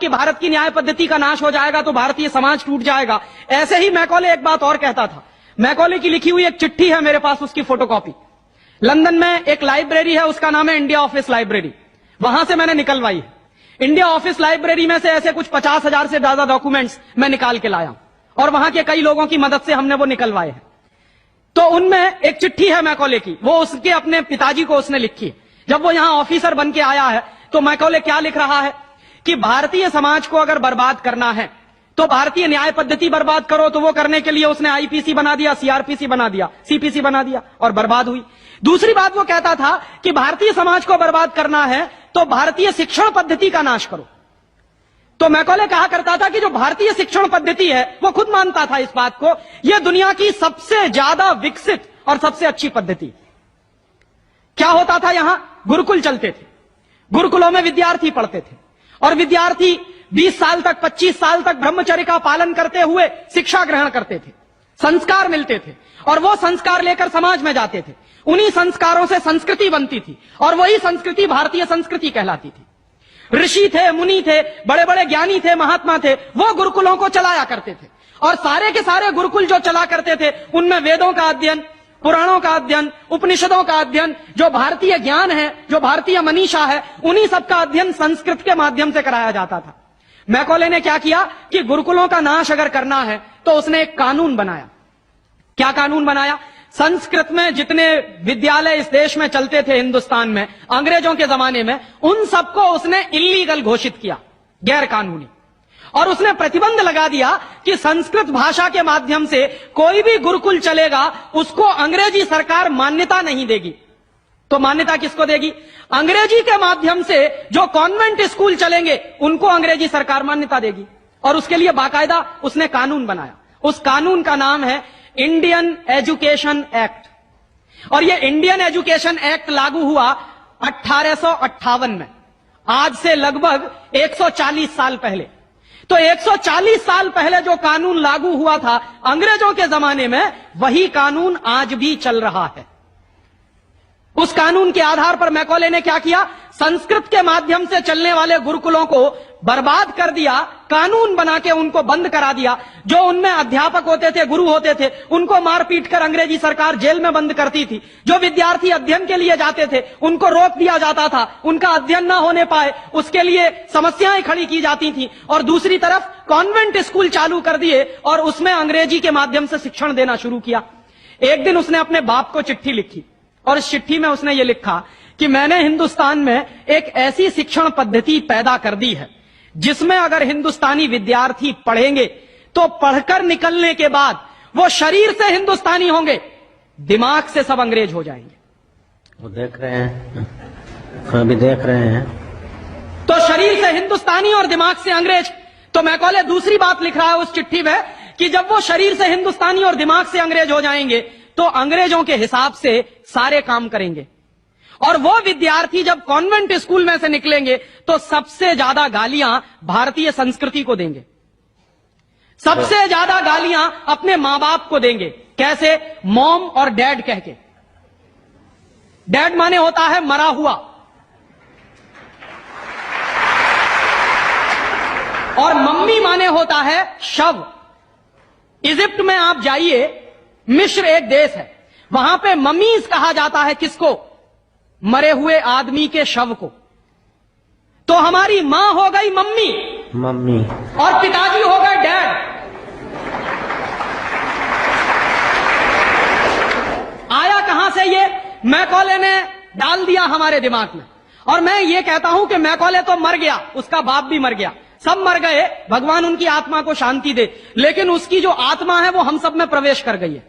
कि भारत की न्याय पद्धति का नाश हो जाएगा तो भारतीय समाज टूट जाएगा। ऐसे ही मैकॉले एक बात और कहता था। मैकॉले की लिखी हुई एक चिट्ठी है मेरे पास, उसकी फोटोकॉपी। लंदन में एक लाइब्रेरी है, उसका नाम है इंडिया ऑफिस लाइब्रेरी, वहां से मैंने निकलवाई है। इंडिया ऑफिस लाइब्रेरी में से ऐसे कुछ 50,000 से ज्यादा डॉक्यूमेंट्स मैं निकाल के लाया और वहां के कई लोगों की मदद से हमने वो निकलवाए हैं। तो उनमें एक चिट्ठी है मैकॉले की, वो उसके अपने पिताजी को उसने लिखी है। जब वो यहां ऑफिसर बन के आया है तो मैकॉले क्या लिख रहा है कि भारतीय समाज को अगर बर्बाद करना है तो भारतीय न्याय पद्धति बर्बाद करो। तो वो करने के लिए उसने आईपीसी बना दिया, सीआरपीसी बना दिया, सीपीसी बना दिया और बर्बाद हुई। दूसरी बात वो कहता था कि भारतीय समाज को बर्बाद करना है तो भारतीय शिक्षण पद्धति का नाश करो। तो मैकॉले कहा करता था कि जो भारतीय शिक्षण पद्धति है, वो खुद मानता था इस बात को, यह दुनिया की सबसे ज्यादा विकसित और सबसे अच्छी पद्धति। क्या होता था, यहां गुरुकुल चलते थे, गुरुकुलों में विद्यार्थी पढ़ते थे और विद्यार्थी 20 साल तक, 25 साल तक ब्रह्मचर्य का पालन करते हुए शिक्षा ग्रहण करते थे, संस्कार मिलते थे और वो संस्कार लेकर समाज में जाते थे। उन्हीं संस्कारों से संस्कृति बनती थी और वही संस्कृति भारतीय संस्कृति कहलाती थी। ऋषि थे, मुनि थे, बड़े बड़े ज्ञानी थे, महात्मा थे, वो गुरुकुलों को चलाया करते थे और सारे के सारे गुरुकुल जो चला करते थे उनमें वेदों का अध्ययन, पुराणों का अध्ययन, उपनिषदों का अध्ययन, जो भारतीय ज्ञान है, जो भारतीय मनीषा है, उन्हीं सबका अध्ययन संस्कृत के माध्यम से कराया जाता था। मैकॉले ने क्या किया कि गुरुकुलों का नाश अगर करना है तो उसने एक कानून बनाया। क्या कानून बनाया? संस्कृत में जितने विद्यालय इस देश में चलते थे, हिंदुस्तान में अंग्रेजों के जमाने में, उन सबको उसने इल्लीगल घोषित किया, गैर कानूनी। और उसने प्रतिबंध लगा दिया कि संस्कृत भाषा के माध्यम से कोई भी गुरुकुल चलेगा उसको अंग्रेजी सरकार मान्यता नहीं देगी। तो मान्यता किसको देगी? अंग्रेजी के माध्यम से जो कॉन्वेंट स्कूल चलेंगे उनको अंग्रेजी सरकार मान्यता देगी। और उसके लिए बाकायदा उसने कानून बनाया। उस कानून का नाम है इंडियन एजुकेशन एक्ट। और यह इंडियन एजुकेशन एक्ट लागू हुआ 1858 में, आज से लगभग 140 साल पहले। तो 140 साल पहले जो कानून लागू हुआ था अंग्रेजों के जमाने में, वही कानून आज भी चल रहा है। उस कानून के आधार पर मैकॉले ने क्या किया? संस्कृत के माध्यम से चलने वाले गुरुकुलों को बर्बाद कर दिया, कानून बना के उनको बंद करा दिया। जो उनमें अध्यापक होते थे, गुरु होते थे, उनको मार पीट कर अंग्रेजी सरकार जेल में बंद करती थी। जो विद्यार्थी अध्ययन के लिए जाते थे उनको रोक दिया जाता था, उनका अध्ययन ना होने पाए उसके लिए समस्याएं खड़ी की जाती थी। और दूसरी तरफ कॉन्वेंट स्कूल चालू कर दिए और उसमें अंग्रेजी के माध्यम से शिक्षण देना शुरू किया। एक दिन उसने अपने बाप को चिट्ठी लिखी और इस चिट्ठी में उसने ये लिखा कि मैंने हिंदुस्तान में एक ऐसी शिक्षण पद्धति पैदा कर दी है जिसमें अगर हिंदुस्तानी विद्यार्थी पढ़ेंगे तो पढ़कर निकलने के बाद वो शरीर से हिंदुस्तानी होंगे, दिमाग से सब अंग्रेज हो जाएंगे। वो देख रहे हैं, अभी देख रहे हैं। तो शरीर से हिंदुस्तानी और दिमाग से अंग्रेज। तो मैकॉले दूसरी बात लिख रहा है उस चिट्ठी में कि जब वो शरीर से हिंदुस्तानी और दिमाग से अंग्रेज हो जाएंगे तो अंग्रेजों के हिसाब से सारे काम करेंगे। और वो विद्यार्थी जब कॉन्वेंट स्कूल में से निकलेंगे तो सबसे ज्यादा गालियां भारतीय संस्कृति को देंगे, सबसे ज्यादा गालियां अपने मां बाप को देंगे। कैसे? मॉम और डैड कह के। डैड माने होता है मरा हुआ और मम्मी माने होता है शव। इजिप्ट में आप जाइए, मिस्र एक देश है, वहां पे ममीज कहा जाता है किसको? मरे हुए आदमी के शव को। तो हमारी मां हो गई मम्मी और पिताजी हो गए डैड। आया कहां से ये? मैकॉले ने डाल दिया हमारे दिमाग में। और मैं ये कहता हूं कि मैकॉले तो मर गया, उसका बाप भी मर गया, सब मर गए, भगवान उनकी आत्मा को शांति दे, लेकिन उसकी जो आत्मा है वो हम सब में प्रवेश कर गई है।